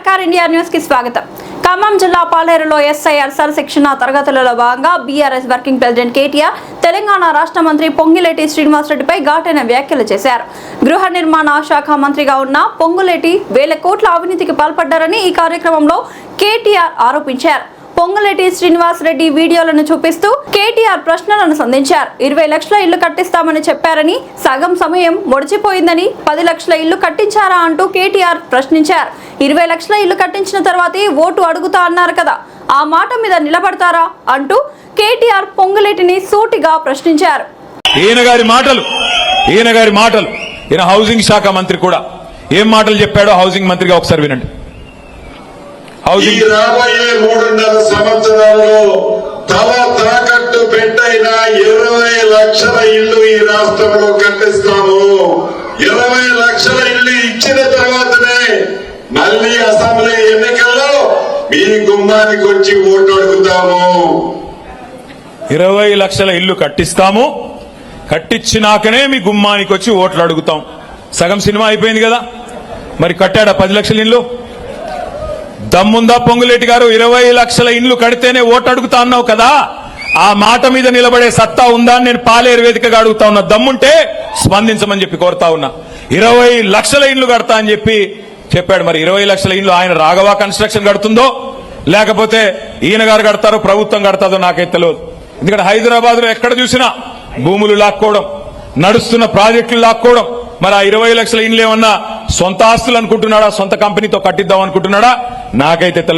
ప్రకార్ India news కి స్వాగతం. ఖమ్మం జిల్లా పాలేరులో ఎస్ఐఆర్ శిక్షణ తరగతులలో భాగంగా BRS working president KTR Telangana రాష్ట్ర మంత్రి పొంగులేటి శ్రీనివాసరెడ్డిపై ఘాటైన వ్యాఖ్యలు చేశారు. గృహ నిర్మాణ శాఖ మంత్రిగా ఉన్న పొంగులేటి వేల కోట్ల అవినీతికి పాల్పడ్డారని ఈ కార్యక్రమంలో కేటీఆర్ ఆరోపించారు. పొంగులేటి శ్రీనివాసరెడ్డి వీడియోలను చూపిస్తూ కేటీఆర్ ప్రశ్నలను సంధించారు. 20 లక్షల ఇల్లు కట్టిస్తామని చెప్పారని, సగం సమయం ముడిచిపోయిందని, 10 లక్షల ఇల్లు కట్టించారా అంటూ కేటీఆర్ ప్రశ్నించారు. 20 లక్షల ఇల్లు కట్టించిన తర్వాతే ఓటు అడుగుతా అన్నారు కదా, ఆ మాట మీద నిలబడతారా అంటూ కేటీఆర్ పొంగులేటిని సూటిగా ప్రశ్నించారు. ఈయన గారి మాటలు ఈయన హౌసింగ్ శాఖ మంత్రి కూడా ఏం మాటలు చెప్పాడో హౌసింగ్ మంత్రిగా ఒకసారి వినండి. ఈ రాబోయే 3.5 సంవత్సరాల్లో తల తాకట్టు పెట్టైన 20 లక్షల ఇల్లు ఈ రాష్ట్రంలో కట్టిస్తాము. 20 లక్షల ఇల్లు ఇచ్చిన తర్వాతనే మళ్లీ అసెంబ్లీ ఎన్నికల్లో మీ గుమ్మానికి వచ్చి ఓటు అడుగుతాము. 20 లక్షల ఇల్లు కట్టిస్తాము, కట్టించినాకనే మీ గుమ్మానికి వచ్చి ఓట్లు అడుగుతాం. సగం సినిమా అయిపోయింది కదా, మరి కట్టాడా 10 లక్షల ఇల్లు? దమ్ముందా పొంగులేటి గారు? 20 లక్షల ఇండ్లు కడితేనే ఓటు అడుగుతా అన్నావు కదా, ఆ మాట మీద నిలబడే సత్తా ఉందా అని నేను పాలేరు వేదికగా అడుగుతా ఉన్నా. దమ్ముంటే స్పందించమని చెప్పి కోరుతా ఉన్నా. 20 లక్షల ఇండ్లు కడతా అని చెప్పి చెప్పాడు. మరి 20 లక్షల ఇండ్లు ఆయన రాఘవ కన్స్ట్రక్షన్ కడుతుందో లేకపోతే ఈయన గారు కడతారో ప్రభుత్వం కడతాదో నాకైతే తెలియదు. ఎందుకంటే హైదరాబాద్ లో ఎక్కడ చూసినా భూములు లాక్కోవడం, నడుస్తున్న ప్రాజెక్టులు లాక్కోవడం. మరి ఆ 20 లక్షల ఇండ్లు ఏమన్నా సొంత ఆస్తులు అనుకుంటున్నాడా, సొంత కంపెనీతో కట్టిద్దాం అనుకుంటున్నాడా నాకైతే తెలియదు.